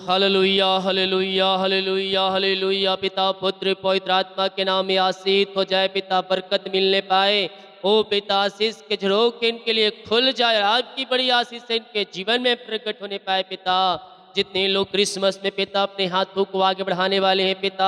Hallelujah hallelujah hallelujah hallelujah. पिता पुत्र पवित्र आत्मा के नाम में आशीष हो जाए। पिता बरकत मिलने पाए। ओ पिता आशीष के झरोख इनके लिए खुल जाए। आपकी बड़ी आशीष से इनके जीवन में प्रकट होने पाए। पिता जितने लोग क्रिसमस में पिता अपने हाथों को आगे बढ़ाने वाले हैं पिता,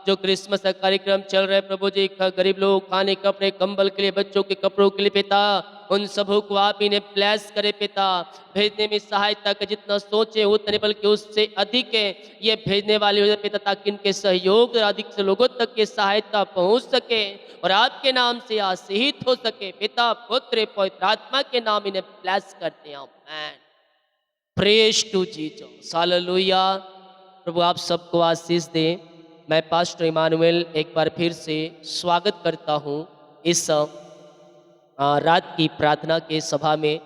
जो क्रिसमस का कार्यक्रम चल रहा है प्रभु जी, गरीब लोग खाने कपड़े कंबल के लिए, बच्चों के कपड़ों के लिए पिता, उन सबों को आप इन्हें ब्लेस करे पिता। भेजने में सहायता का जितना सोचे उतने बल्कि उससे अधिक है ये भेजने वाले हो जाए पिता, ताकि इनके सहयोग अधिक से लोगों तक ये सहायता पहुंच सके और आपके नाम से आशीषित हो सके। पिता पुत्र पवित्र आत्मा के नाम इन्हें ब्लेस करते हैं। Amen. Praise to Jesus. Hallelujah. प्रभु आप सबको आशीष दे। मैं पास्टर इमानुएल एक बार फिर से स्वागत करता हूं इस रात की प्रार्थना के सभा में।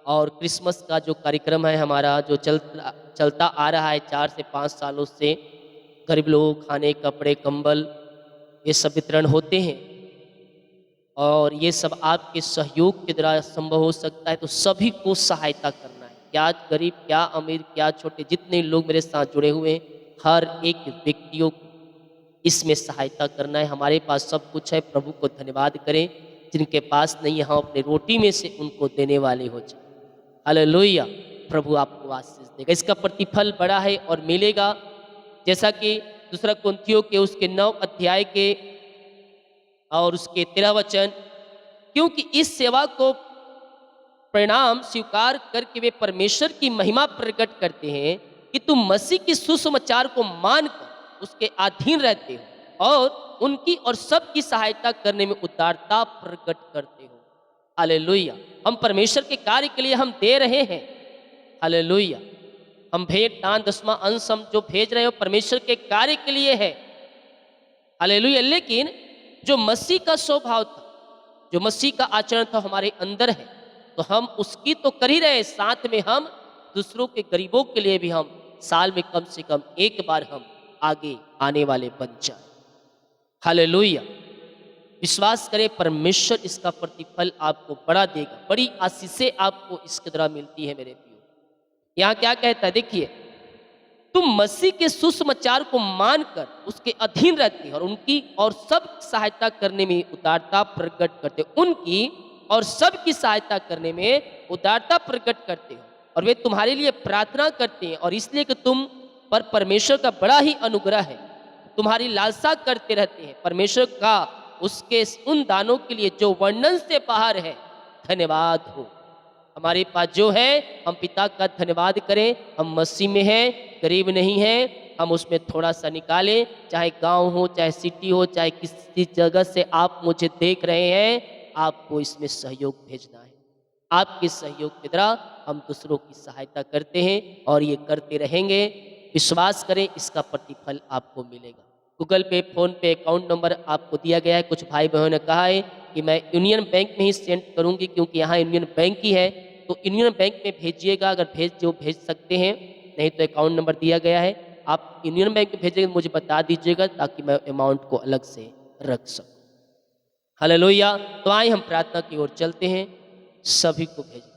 और क्रिसमस का जो कार्यक्रम है हमारा, जो चलता आ रहा है 4 से 5 सालों से, गरीब लोगों को खाने कपड़े कंबल ये सब वितरण होते हैं और ये सब आपके सहयोग के द्वारा संभव हो सकता है। तो सभी को सहायता करना है, क्या गरीब क्या अमीर क्या छोटे, जितने लोग मेरे साथ जुड़े हुए हैं हर एक व्यक्तियों को इसमें सहायता करना है। हमारे पास सब कुछ है, प्रभु को धन्यवाद करें। जिनके पास नहीं है हम अपने रोटी में से उनको देने वाले हो जाए। हालेलुया। प्रभु आपको आशीष देगा, इसका प्रतिफल बड़ा है और मिलेगा। जैसा कि दूसरा कुरिन्थियों के उसके 9 अध्याय के और उसके 13 वचन, क्योंकि इस सेवा को परिणाम स्वीकार करके वे परमेश्वर की महिमा प्रकट करते हैं कि तुम मसीह के सुसमाचार को मानकर उसके अधीन रहते हो और उनकी और सबकी सहायता करने में उदारता प्रकट करते हो। हालेलुया। हम परमेश्वर के कार्य के लिए हम दे रहे हैं। हालेलुया। हम भेंट दान दसवां अंश हम जो भेज रहे हो परमेश्वर के कार्य के लिए है। हालेलुया। लेकिन जो मसीह का स्वभाव था, जो मसीह का आचरण था हमारे अंदर है, तो हम उसकी तो कर ही रहे, साथ में हम दूसरों के गरीबों के लिए भी हम साल में कम से कम एक बार हम आगे आने वाले बन जाए। हालेलुया। विश्वास करें परमेश्वर इसका प्रतिफल आपको बड़ा देगा, बड़ी आशीषें आपको इसके द्वारा मिलती है मेरे प्रियो। यहाँ क्या कहता है देखिए, तुम मसीह के सुसमाचार को मानकर उसके अधीन रहते हो और उनकी और सब सहायता करने में उदारता प्रकट करते हो। उनकी और सबकी सहायता करने में उदारता प्रकट करते हो और वे तुम्हारे लिए प्रार्थना करते हैं, और इसलिए कि तुम पर परमेश्वर का बड़ा ही अनुग्रह है, तुम्हारी लालसा करते रहते हैं परमेश्वर का उसके उन दानों के लिए जो वर्णन से बाहर है। धन्यवाद हो। हमारे पास जो है हम पिता का धन्यवाद करें। हम मसीह में हैं, गरीब नहीं हैं, हम उसमें थोड़ा सा निकालें, चाहे गांव हो चाहे सिटी हो चाहे किसी जगह से आप मुझे देख रहे हैं, आपको इसमें सहयोग भेजना है। आपके सहयोग के द्वारा हम दूसरों की सहायता करते हैं और ये करते रहेंगे। विश्वास करें इसका प्रतिफल आपको मिलेगा। गूगल पे फोन पे अकाउंट नंबर आपको दिया गया है। कुछ भाई बहनों ने कहा है कि मैं यूनियन बैंक में ही सेंड करूंगी क्योंकि यहाँ यूनियन बैंक ही है, तो यूनियन बैंक में भेजिएगा अगर भेज सकते हैं, नहीं तो अकाउंट नंबर दिया गया है, आप यूनियन बैंक में भेजेंगे मुझे बता दीजिएगा ताकि मैं अमाउंट को अलग से रख सकूँ। हालेलुया। तो आइए हम प्रार्थना की ओर चलते हैं। सभी को भेजें।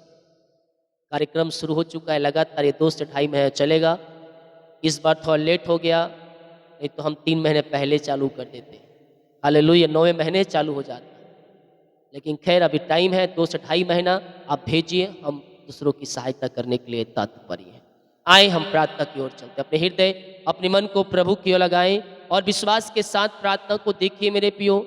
कार्यक्रम शुरू हो चुका है, लगातार ये 2 से 2.5 महीने चलेगा। इस बार थोड़ा लेट हो गया, नहीं तो हम 3 महीने पहले चालू कर देते। हालेलुया। 9वें महीने चालू हो जाता है, लेकिन खैर अभी टाइम है 2 से 2.5 महीना। आप भेजिए, हम दूसरों की सहायता करने के लिए तत्पर हैं। आए हम प्रार्थना की ओर चलते। अपने हृदय अपने मन को प्रभु की ओर लगाएं और विश्वास के साथ प्रार्थना को देखिए मेरे प्रियो।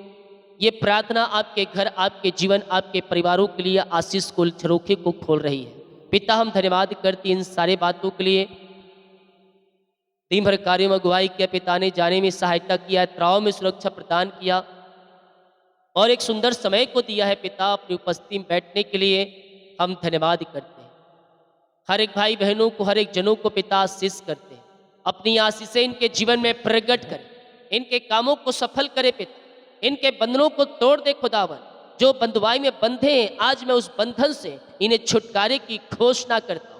ये प्रार्थना आपके घर, आपके जीवन, आपके परिवारों के लिए आशीष को झरोखे को खोल रही है। पिता हम धन्यवाद करते इन सारे बातों के लिए। दिन भर कार्यों में अगुवाई किया, पिता ने जाने में सहायता किया, त्राव में सुरक्षा प्रदान किया और एक सुंदर समय को दिया है पिता अपनी उपस्थिति में बैठने के लिए। हम धन्यवाद करते हैं। हर एक भाई बहनों को, हर एक जनों को पिता आशीष करते हैं। अपनी आशीषें इनके जीवन में प्रकट करें, इनके कामों को सफल करे पिता, इनके बंधनों को तोड़ दे खुदावन। जो बंधुआई में बंधे हैं आज मैं उस बंधन से इन्हें छुटकारे की घोषणा करता हूँ।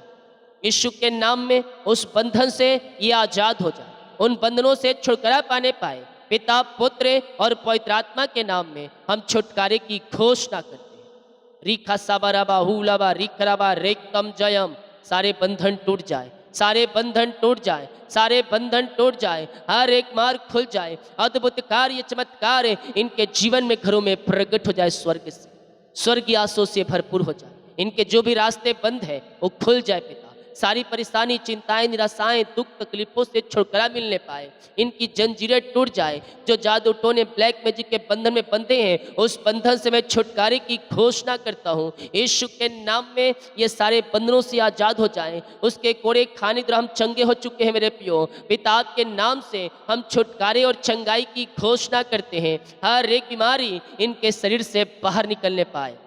यीशु के नाम में उस बंधन से ये आजाद हो जाए, उन बंधनों से छुटकारा पाने पाए। पिता पुत्र और पवित्र आत्मा के नाम में हम छुटकारे की घोषणा करते हैं। रिखा साबाराबा हुलाबा रिखराबा रेकम जयम, सारे बंधन टूट जाए, सारे बंधन टूट जाए, सारे बंधन टूट जाए, हर एक मार्ग खुल जाए, अद्भुत कार्य चमत्कार इनके जीवन में घरों में प्रकट हो जाए, स्वर्ग से स्वर्गीय आशीषों से भरपूर हो जाए। इनके जो भी रास्ते बंद है वो खुल जाए पिता। सारी परेशानी, चिंताएं, निराशाएं, दुख तकलीफों से छुटकारा मिलने पाए। इनकी जंजीरें टूट जाए। जो जादू टोने ब्लैक मैजिक के बंधन में बंधे हैं, उस बंधन से मैं छुटकारे की घोषणा करता हूँ। यीशु के नाम में ये सारे बंधनों से आजाद हो जाएं। उसके कोड़े खाने द्वारा हम चंगे हो चुके हैं मेरे पियो। पिता के नाम से हम छुटकारे और चंगाई की घोषणा करते हैं। हर एक बीमारी इनके शरीर से बाहर निकलने पाए।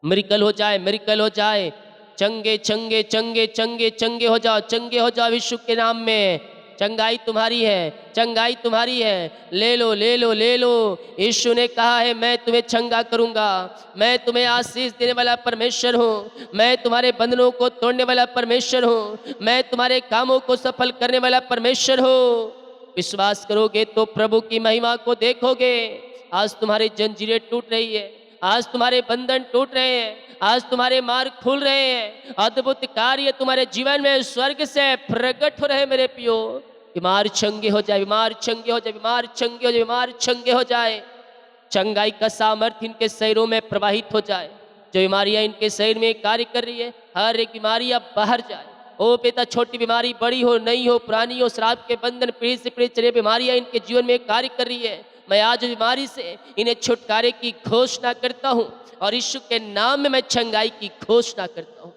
मिरेकल हो जाए, मिरेकल हो जाए। चंगे चंगे चंगे चंगे चंगे हो जाओ, चंगे हो जाओ यीशु के नाम में। चंगाई तुम्हारी है, चंगाई तुम्हारी है। ले लो ले लो ले लो। यीशु ने कहा है मैं तुम्हें चंगा करूंगा। मैं तुम्हें आशीष देने वाला परमेश्वर हूँ। मैं तुम्हारे बंधनों को तोड़ने वाला परमेश्वर हूँ। मैं तुम्हारे कामों को सफल करने वाला परमेश्वर हूँ। विश्वास करोगे तो प्रभु की महिमा को देखोगे। आज तुम्हारी जंजीरें टूट रही है, आज तुम्हारे बंधन टूट रहे हैं, आज तुम्हारे मार्ग खुल रहे हैं। अद्भुत कार्य तुम्हारे जीवन में स्वर्ग से प्रकट हो रहे हैं मेरे पियो। बीमार चंगे हो जाए, बीमार चंगे हो जाए, बीमार चंगे हो जाए, बीमार चंगे हो जाए। चंगाई का सामर्थ्य इनके शरीरों में प्रवाहित हो जाए। जो बीमारियां इनके शरीर में कार्य कर रही है, हर एक बीमारी अब बाहर जाए। ओ पिता, छोटी बीमारी, बड़ी हो, नई हो, पुरानी हो, श्राप के बंधन, पीढ़ी से पीढ़ी चले बीमारियां इनके जीवन में कार्य कर रही है। मैं आज बीमारी से इन्हें छुटकारे की घोषणा करता हूँ और यीशु के नाम में मैं चंगाई की घोषणा करता हूँ।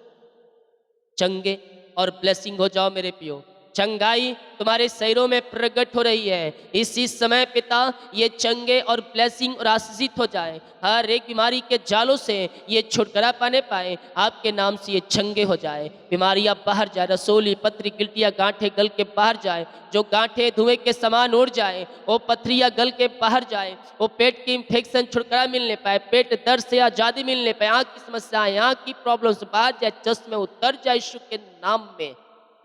चंगे और ब्लेसिंग हो जाओ मेरे पियो। चंगाई तुम्हारे शरीरों में प्रकट हो रही है इसी समय पिता। ये चंगे और ब्लेसिंग और आशीषित हो जाए। हर एक बीमारी के जालों से ये छुटकारा पाने पाए। आपके नाम से ये चंगे हो जाए। बीमारियां बाहर जाए, रसोली, पथरी, गिल्टियां, गांठें गल के बाहर जाए। जो गांठें धुएं के समान उड़ जाए, वो पथरियां गल के बाहर जाए। वो पेट की इंफेक्शन छुटकारा मिलने पाए, पेट दर्द से आज़ादी मिलने पाए, आँख की समस्याएं, आँख की प्रॉब्लम्स बाहर जाए, चश्मे उतर जाए यीशु के नाम में।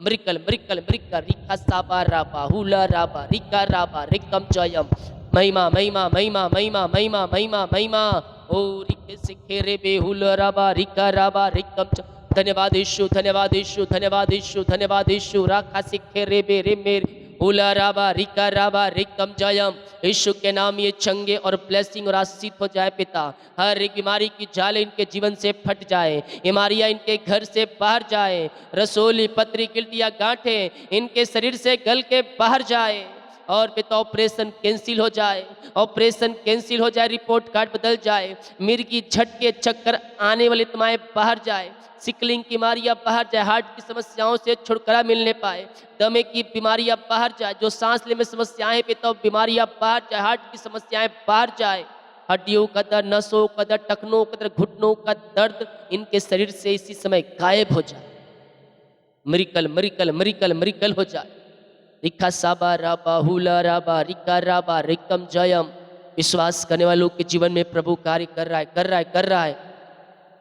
मृकल मृकल मृका रिका साबा राबा हुला राबा रिका राबा रिकम जयम। महिमा महिमा महिमा महिमा महिमा महिमा महिमा। ओ रिके सिखे रे बे हुला राबा रिका राबा रिकम। धन्यवाद यीशु, धन्यवाद यीशु, धन्यवाद यीशु, धन्यवाद यीशु। राखा सिखे रे बे रे मेरे हुला राबा रिका राबा रिकम जयम। यीशु के नाम ये चंगे और ब्लेसिंग और आशीषित हो जाए पिता। हर एक बीमारी की जाल इनके जीवन से फट जाए, बीमारियां इनके घर से बाहर जाए, रसोली, पथरी, गिल्टियां, गांठें इनके शरीर से गल के बाहर जाए। और पिता ऑपरेशन कैंसिल हो जाए, ऑपरेशन कैंसिल हो जाए, रिपोर्ट कार्ड बदल जाए, मिर्गी, झटके, चक्कर आने वाली तमाएं बाहर जाए, सिकलिंग की बीमारियां बाहर जाए, हार्ट की समस्याओं से छुटकारा मिलने पाए, दमे की बीमारियां बाहर जाए, जो सांस लेने में समस्याएं पिता बीमारियां बाहर जाए, हार्ट की समस्याएं बाहर जाए, हड्डियों का दर्द, नसों का दर्द, टखनों का दर्द, घुटनों का दर्द इनके शरीर से इसी समय गायब हो जाए। मरिकल मरिकल मरिकल मरिकल हो जाए। रिका साबा राबा हुला राबा रिका राबा रिकम जयम। विश्वास करने वालों के जीवन में प्रभु कार्य कर रहा है, कर रहा है, कर रहा है।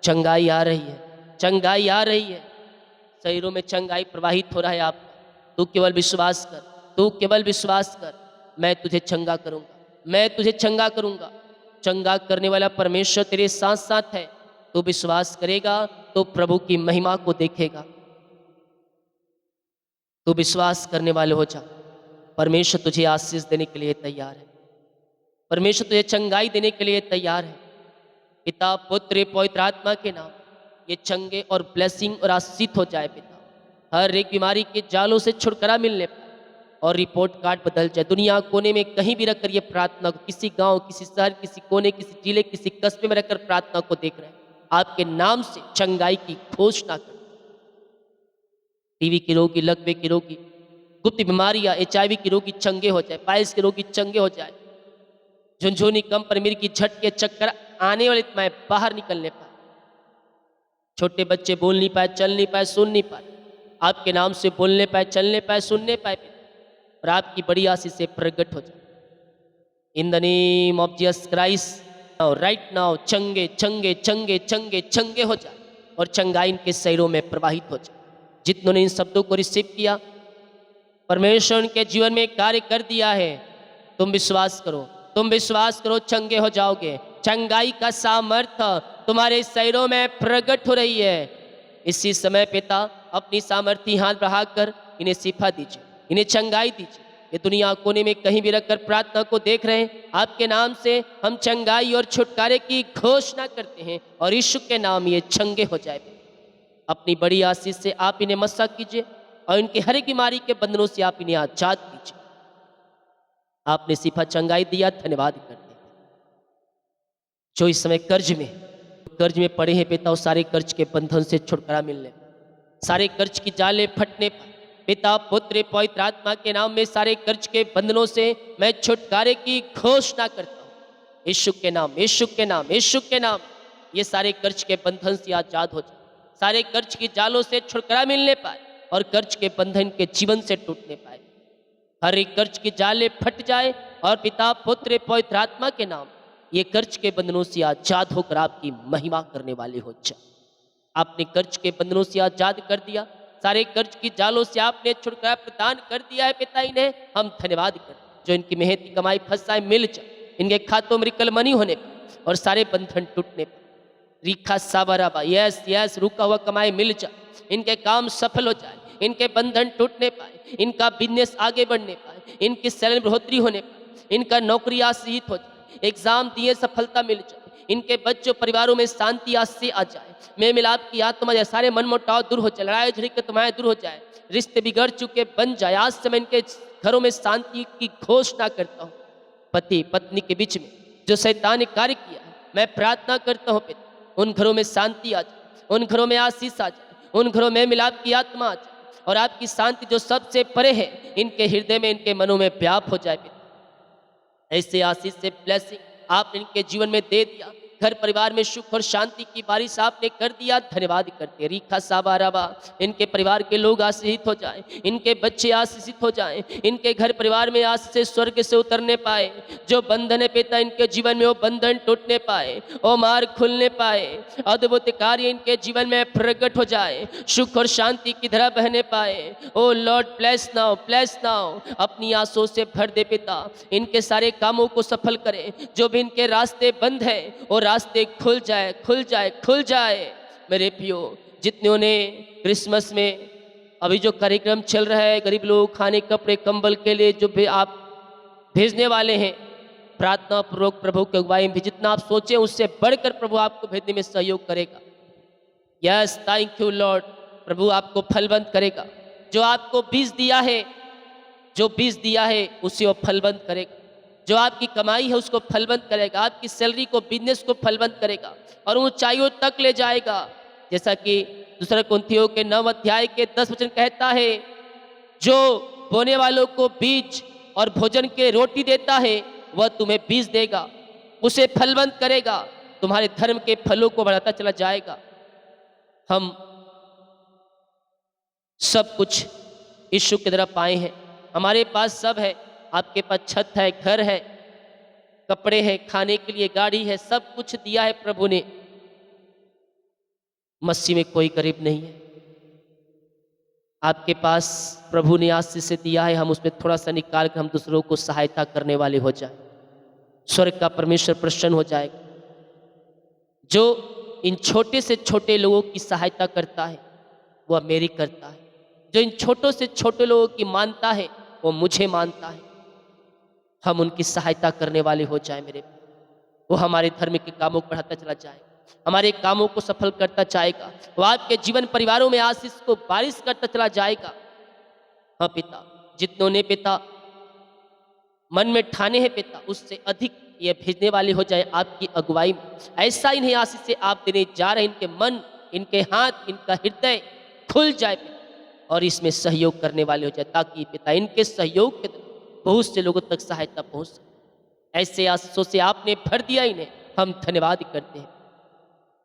चंगाई आ रही है, चंगाई आ रही है, शरीरों में चंगाई प्रवाहित हो रहा है। आप तू केवल विश्वास कर, तू केवल विश्वास कर। मैं तुझे चंगा करूंगा, मैं तुझे चंगा करूंगा। चंगा करने वाला परमेश्वर तेरे साथ साथ है। तू विश्वास करेगा तो प्रभु की महिमा को देखेगा। तू विश्वास करने वाले हो जा। परमेश्वर तुझे आशीष देने के लिए तैयार है। परमेश्वर तुझे चंगाई देने के लिए तैयार है। पिता, पुत्र, पवित्र आत्मा के नाम ये चंगे और ब्लेसिंग और आशीषित हो जाए पिता। हर एक बीमारी के जालों से छुटकारा मिलने पाए और रिपोर्ट कार्ड बदल जाए। दुनिया कोने में कहीं भी रखकर ये प्रार्थना को, किसी गांव, किसी शहर, किसी कोने, किसी जिले, किसी कस्बे में रखकर प्रार्थना को देख रहे हैं, आपके नाम से चंगाई की घोषणा कर। टीवी के रोगी, लकवे के रोगी, गुप्त बीमारियां, HIV के रोगी चंगे हो जाए, पाइल्स के रोगी चंगे हो जाए, झुनझुनी, कंपन, मिर्गी, झटके, चक्कर आने वाले मैं बाहर निकलने पाए। छोटे बच्चे बोल नहीं पाए, चल नहीं पाए, सुन नहीं पाए, आपके नाम से बोलने पाए, चलने पाए, सुनने पाए और आपकी बड़ी आशीष से प्रकट हो जाए। In the name of Jesus Christ right now चंगे चंगे चंगे चंगे चंगे हो जाए और चंगाई इनके शरीरों में प्रवाहित हो जाए। जितनों ने इन शब्दों को रिसीव किया, परमेश्वर उनके जीवन में कार्य कर दिया है। तुम विश्वास करो, तुम विश्वास करो, चंगे हो जाओगे। चंगाई का सामर्थ्य तुम्हारे शरीरों में प्रकट हो रही है। इसी समय पिता अपनी सामर्थ्य हाथ बढ़ाकर इन्हें शिफा दीजिए, इन्हें चंगाई दीजिए। ये दुनिया कोने में कहीं भी रखकर प्रार्थना को देख रहे हैं, आपके नाम से हम चंगाई और छुटकारे की घोषणा करते हैं और यीशु के नाम ये चंगे हो जाए। अपनी बड़ी आशीष से आप इन्हें मस्सा कीजिए और इनके हर एक बीमारी के बंधनों से आप इन्हें आजाद कीजिए। आपने शिफा चंगाई दिया, धन्यवाद करते हैं। जो इस समय कर्ज में पड़े हैं पिता, उस सारे कर्ज के बंधन से छुटकारा मिलने, सारे कर्ज की जाले फटने पर पिता पुत्र पवित्र आत्मा के नाम में सारे कर्ज के बंधनों से मैं छुटकारे की घोषणा करता हूँ। यीशु के नाम, यीशु के नाम, यीशु के नाम, ये सारे कर्ज के बंधन से आजाद हो जाए, सारे कर्ज की जालों से छुटकारा मिलने पाए और कर्ज के बंधन के जीवन से टूटने पाए। हर एक कर्ज की जाले फट जाए और पिता पुत्र पवित्र आत्मा के नाम ये कर्ज के बंधनों से आजाद होकर आपकी महिमा करने वाले हो जाए। आपने कर्ज के बंधनों से आजाद कर दिया, सारे कर्ज की जालों से आपने छुटकारा प्रदान कर दिया है पिता। इन्हें हम धन्यवाद कर, जो इनकी मेहनत की कमाई फंसाए मिल जाए, इनके खातों में रिकल मनी होने पर और सारे बंधन टूटने पर रीखा साबराबा, यस यस, रुका हुआ कमाई मिल जाए, इनके काम सफल हो जाए, इनके बंधन टूटने पाए, इनका बिजनेस आगे बढ़ने पाए, इनकी सैलरी बढ़ोतरी होने पाए, इनका नौकरी आशीषित हो जाए, एग्जाम दिए सफलता मिल जाए, इनके बच्चों परिवारों में शांति आज से आ जाए, मेल मिलाप की आत्मा जाए, सारे मन मुटाव दूर हो जाए, लड़ाई झगड़े के तुम्हारे दूर हो जाए, रिश्ते बिगड़ चुके बन जाए। आज से मैं इनके घरों में शांति की घोषणा करता हूँ। पति पत्नी के बीच में जो शैतान ने कार्य किया है, मैं प्रार्थना करता हूँ पिता, उन घरों में शांति आ जाए, उन घरों में आशीष आ जाए, उन घरों में मिलाप की आत्मा आ जाए और आपकी शांति जो सबसे परे है इनके हृदय में, इनके मनों में व्याप हो जाए। ऐसे आशीष से ब्लेसिंग आपने इनके जीवन में दे दिया, घर परिवार में सुख और शांति की बारिश आपने कर दिया, धन्यवाद करते। रीखा साबाराबा, इनके परिवार के लोग आशीषित हो जाएं, इनके बच्चे आशीषित हो जाएं, इनके घर परिवार में आज से स्वर्ग से उतरने पाए, जो बंधन है पिता इनके जीवन में वो बंधन टूटने पाए, वो मार्ग खुलने पाए, अद्भुत कार्य इनके जीवन में प्रकट हो जाए, सुख और शांति की धारा बहने पाए। Oh Lord bless now, bless now, अपनी आंसुओं से भर दे पिता, इनके सारे कामों को सफल करे, जो भी इनके रास्ते बंद है वो रास्ते खुल जाए, खुल जाए, खुल जाए। मेरे प्रियो, जितनों ने क्रिसमस में अभी जो कार्यक्रम चल रहा है, गरीब लोगों खाने कपड़े कंबल के लिए जो भी आप भेजने वाले हैं, प्रार्थना पूर्वक प्रभु के अगुवाई में जितना आप सोचें उससे बढ़कर प्रभु आपको भेजने में सहयोग करेगा। यस, थैंक यू लॉर्ड, प्रभु आपको फलवंत करेगा। जो आपको बीज दिया है, जो बीज दिया है उसे वो फलवंत करेगा, जो आपकी कमाई है उसको फलवंत करेगा, आपकी सैलरी को, बिजनेस को फलवंत करेगा और ऊंचाइयों तक ले जाएगा। जैसा कि दूसरा कुरिन्थियों के 9 अध्याय के 10 वचन कहता है, जो बोने वालों को बीज और भोजन के रोटी देता है वह तुम्हें बीज देगा, उसे फलवंत करेगा, तुम्हारे धर्म के फलों को बढ़ाता चला जाएगा। हम सब कुछ यीशु की तरफ पाए हैं, हमारे पास सब है, आपके पास छत है, घर है, कपड़े हैं, खाने के लिए गाड़ी है, सब कुछ दिया है प्रभु ने। मसीह में कोई गरीब नहीं है, आपके पास प्रभु ने आशीष से दिया है, हम उसमें थोड़ा सा निकाल कर हम दूसरों को सहायता करने वाले हो जाए, स्वर्ग का परमेश्वर प्रसन्न हो जाएगा। जो इन छोटे से छोटे लोगों की सहायता करता है वह मेरी करता है, जो इन छोटों से छोटे लोगों की मानता है वो मुझे मानता है। हम उनकी सहायता करने वाले हो जाए मेरे, वो हमारे धर्म के कामों को बढ़ाता चला जाएगा, हमारे कामों को सफल करता जाएगा, वो आपके जीवन परिवारों में आशीष को बारिश करता चला जाएगा। हाँ पिता, जितनों ने पिता मन में ठाने हैं पिता, उससे अधिक ये भेजने वाले हो जाए आपकी अगुवाई में। ऐसा इन्हें आशीष से आप देने जा रहे हैं, इनके मन, इनके हाथ, इनका हृदय खुल जाए और इसमें सहयोग करने वाले हो जाए, ताकि पिता इनके सहयोग के बहुत से लोगों तक सहायता पहुंच सके। ऐसे आशीषों से आपने भर दिया इन्हें, हम धन्यवाद करते हैं।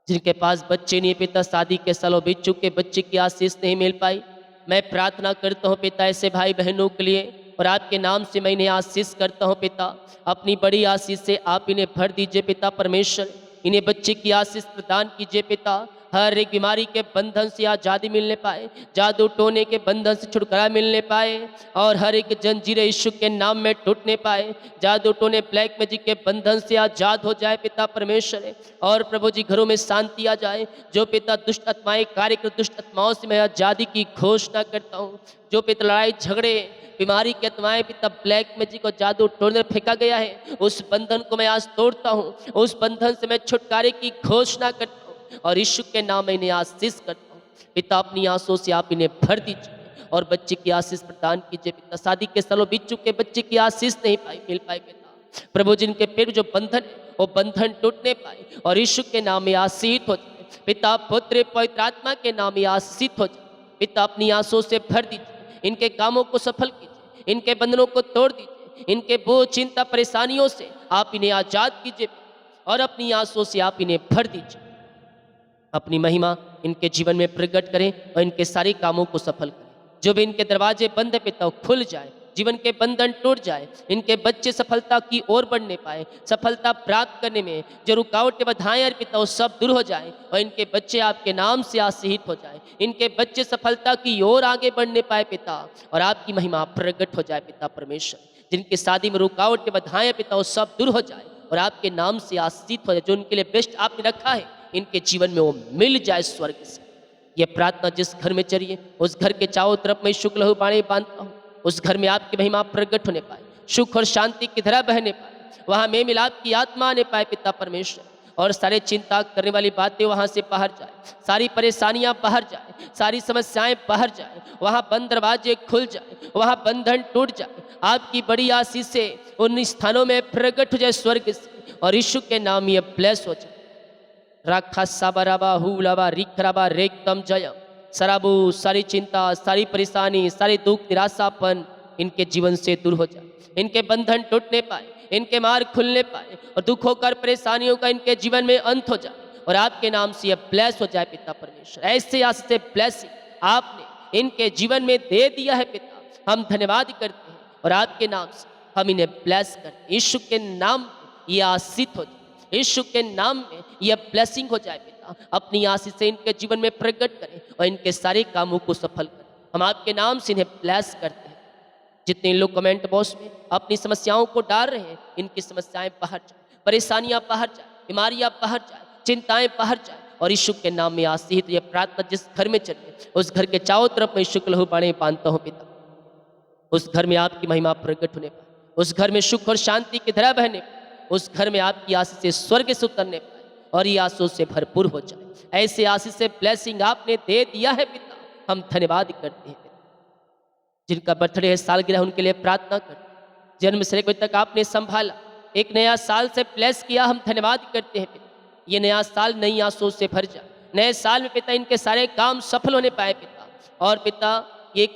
जिनके पास बच्चे नहीं पिता, शादी के सालों बीत चुके, बच्चे की आशीष नहीं मिल पाई, मैं प्रार्थना करता हूँ पिता ऐसे भाई बहनों के लिए, और आपके नाम से मैं इन्हें आशीष करता हूँ पिता। अपनी बड़ी आशीष से आप इन्हें भर दीजिए पिता परमेश्वर, इन्हें बच्चे की आशीष प्रदान कीजिए पिता। हर एक बीमारी के बंधन से आज़ादी मिलने पाए, जादू टोने के बंधन से छुटकारा मिलने पाए और हर एक जंजीरें यीशु के नाम में टूटने पाए। जादू टोने ब्लैक मैजिक के बंधन से आज़ाद हो जाए पिता परमेश्वर है। और प्रभु जी घरों में शांति आ जाए। जो पिता दुष्ट आत्माएं कार्य कर दुष्ट आत्माओं से मैं आज़ादी की घोषणा करता हूँ। जो पिता लड़ाई झगड़े बीमारी की आत्माएं पिता ब्लैक मैजिक और जादू टोने फेंका गया है, उस बंधन को मैं आज तोड़ता हूँ। उस बंधन से मैं छुटकारे की घोषणा करता हूँ और यीशु के नाम में इन्हें आशीष करता हूँ। पिता अपनी आंसुओं से आप इन्हें भर दीजिए और बच्चे की आशीष प्रदान कीजिए। पिता शादी के सालों बीत चुके बच्चे की आशीष नहीं मिल पाई पिता प्रभु जिनके पेट जो बंधन है वो बंधन टूटने पाए और यीशु के नाम में आशीष हो जाए। पिता पुत्र पवित्र आत्मा के नाम में आशीष हो जाए। पिता अपनी आंसुओं से भर दीजिए, इनके कामों को सफल कीजिए, इनके बंधनों को तोड़ दीजिए, इनके बोझ चिंता परेशानियों से आप इन्हें आजाद कीजिए और अपनी आंसुओं से आप इन्हें भर दीजिए। अपनी महिमा इनके जीवन में प्रकट करें और इनके सारे कामों को सफल करें। जो भी इनके दरवाजे बंद है पिता खुल जाए, जीवन के बंधन टूट जाए, इनके बच्चे सफलता की ओर बढ़ने पाए, सफलता प्राप्त करने में जो रुकावटें बाधाएं हैं पिता वो सब दूर हो जाए और इनके बच्चे आपके नाम से आशीषित हो जाए। इनके बच्चे सफलता की ओर आगे बढ़ने पाए पिता और आपकी महिमा प्रकट हो जाए पिता परमेश्वर। जिनकी शादी में रुकावटें बाधाएं हैं पिता वो सब दूर हो जाए और आपके नाम से आशीषित हो जाए। जो उनके लिए बेस्ट आपने रखा है इनके जीवन में वो मिल जाए स्वर्ग से। ये प्रार्थना जिस घर में चलिए उस घर के चारों तरफ में शुक्ल लहू बाणी बांधता हूँ। उस घर में आपकी महिमा प्रकट होने पाए, सुख और शांति की धारा बहने पाए, वहाँ में मिलाप की आत्मा आने पाए पिता परमेश्वर। और सारे चिंता करने वाली बातें वहाँ से बाहर जाए, सारी परेशानियाँ बाहर जाए, सारी समस्याएं बाहर जाए, वहाँ बंद दरवाजे खुल जाए, वहाँ बंधन टूट जाए। आपकी बड़ी आशीष से उन स्थानों में प्रकट हो जाए स्वर्ग से और यीशु के नाम ये ब्लेस हो जाए। राखा साबराबा हुलाबा रिखराबा रेकतम जय सराबू सारी चिंता सारी परेशानी सारी दुख निराशापन इनके जीवन से दूर हो जाए, इनके बंधन टूटने पाए, इनके मार्ग खुलने पाए और दुखों कर परेशानियों का इनके जीवन में अंत हो जाए और आपके नाम से यह ब्लेस हो जाए पिता परमेश्वर। ऐसे आज से ब्लेसिंग आपने इनके जीवन में दे दिया है पिता, हम धन्यवाद करते हैं और आपके नाम से हम इन्हें ब्लेस करते। यीशु के नाम में ये आशीष हो जाए, यीशु के नाम में यह ब्लेसिंग हो जाए पिता। अपनी आशीष से इनके जीवन में प्रकट करें और इनके सारे कामों को सफल करें। हम आपके नाम से इन्हें ब्लेस करते हैं। जितने लोग कमेंट बॉक्स में अपनी समस्याओं को डाल रहे हैं इनकी समस्याएं बाहर जाए, परेशानियां बाहर जाए, बीमारियां बाहर जाए, चिंताएं बाहर जाए और यीशु के नाम में आशीष। तो यह प्रार्थना जिस घर में चले उस घर के चारों तरफ में यीशु के लहू बाणी बांधता हूँ पिता। उस घर में आपकी महिमा प्रकट होने पाए, उस घर में सुख और शांति की धारा बहने पाए, उस घर में आपकी आशीष से स्वर्ग से उतरने पाए और ये आशीष से भरपूर हो जाए। ऐसे आशीष से ब्लेसिंग आपने दे दिया है पिता, हम धन्यवाद करते हैं। जिनका बर्थडे है सालगिरह उनके लिए प्रार्थना करते हैं। जन्म से लेकर तक आपने संभाला, एक नया साल से ब्लेस किया, हम धन्यवाद करते हैं पिता। ये नया साल नई आशीषों से भर जाए। नए साल में पिता इनके सारे काम सफल होने पाए पिता। और पिता ये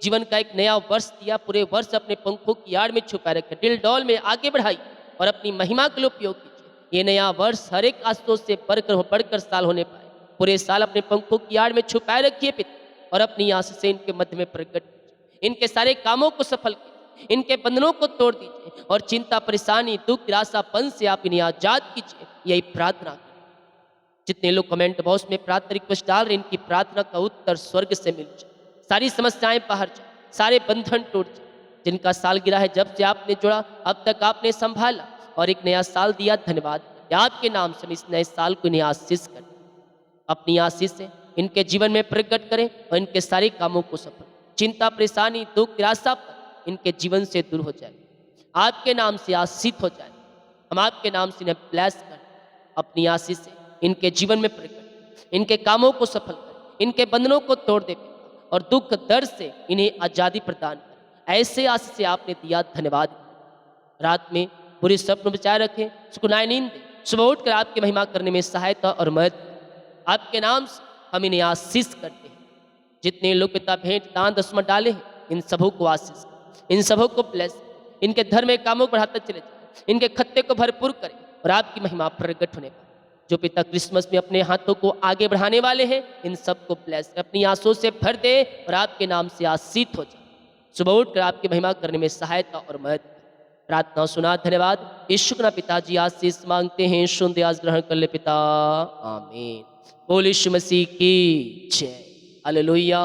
जीवन का एक नया वर्ष दिया, पूरे वर्ष अपने पंखों की आड़ में छुपा रखे, दिल डॉल में आगे बढ़ाई और अपनी महिमा के लिए उपयोग कीजिए। ये नया वर्ष हर एक आशीषों से बढ़कर साल होने पाए। पूरे साल अपने पंखों की आड़ में छुपाए रखिए पिता और अपनी आशीष से इनके मध्य में प्रकट कीजिए। इनके सारे कामों को सफल कीजिए, इनके बंधनों को तोड़ दीजिए और चिंता परेशानी दुख निराशापन से आप इन्हें आजाद कीजिए। यही प्रार्थना। जितने लोग कमेंट बॉक्स में प्रार्थना रिक्वेस्ट डाल रहे इनकी प्रार्थना का उत्तर स्वर्ग से मिल जाए, सारी समस्याएं बाहर जाए, सारे बंधन टूट जाए। जिनका साल गिरा है जब से आपने जुड़ा अब तक आपने संभाला और एक नया साल दिया, धन्यवाद। आपके नाम से इस नए साल को इन्हें आशीष करें, अपनी आशीष से इनके जीवन में प्रकट करें और इनके सारे कामों को सफल, चिंता परेशानी दुख निराशा इनके जीवन से दूर हो जाए, आपके नाम से आशीष हो जाए। हम आपके नाम से इन्हें ब्लेस करें, अपनी आशीष से इनके जीवन में प्रकट, इनके कामों को सफल करें, इनके बंधनों को तोड़ दे और दुख दर्द से इन्हें आज़ादी प्रदान करें। ऐसे आशीष से आपने दिया, धन्यवाद। रात में पूरे स्वप्न बचाए रखें, सुकुनाए नींद दें, सुबह उठकर आपकी महिमा करने में सहायता और मदद। आपके नाम से हम इन्हें आशीष करते हैं। जितने लोग पिता भेंट दान दसमत डाले हैं इन सबों को आशीष, इन सबों को ब्लेस, इनके धर्म में कामों बढ़ाते चले जाए, इनके खत्ते को भरपूर करें और आपकी महिमा प्रकट होने पाए। जो पिता क्रिसमस में अपने हाथों को आगे बढ़ाने वाले हैं इन सबको ब्लेस, अपनी आंसुओं से भर दे और आपके नाम से आशीष हो जाए। सुबह उठकर आपकी महिमा करने में सहायता और मदद। प्रार्थना सुना, धन्यवाद। यीशु के नाम पिताजी आशीष मांगते हैं, सुन आज ग्रहण कर ले पिता, आमीन। बोल यीशु मसीह की जय, हालेलुया।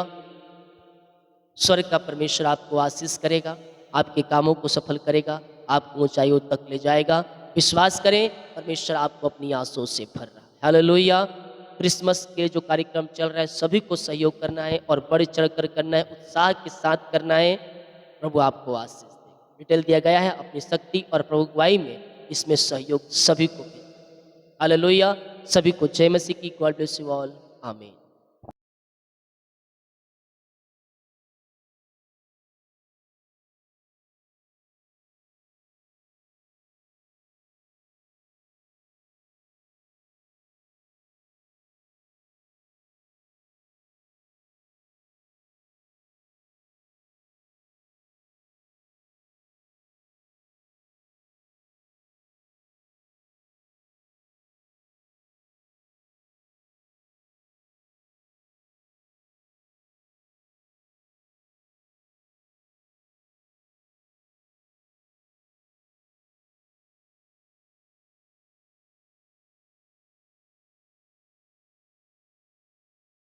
स्वर्ग का परमेश्वर आपको आशीष करेगा, आपके कामों को सफल करेगा, आपको ऊंचाइयों तक ले जाएगा। विश्वास करें, परमेश्वर आपको अपनी आंसुओं से भर रहा है, हालेलुया। क्रिसमस के जो कार्यक्रम चल रहा है सभी को सहयोग करना है और बढ़ चढ़कर करना है, उत्साह के साथ करना है। प्रभु आपको आशीष दे। डिटेल दिया गया है, अपनी शक्ति और प्रभु अगुवाई में इसमें सहयोग सभी को, हालेलुया। सभी को जय मसीह की, गॉड ब्लेस यू ऑल, आमीन।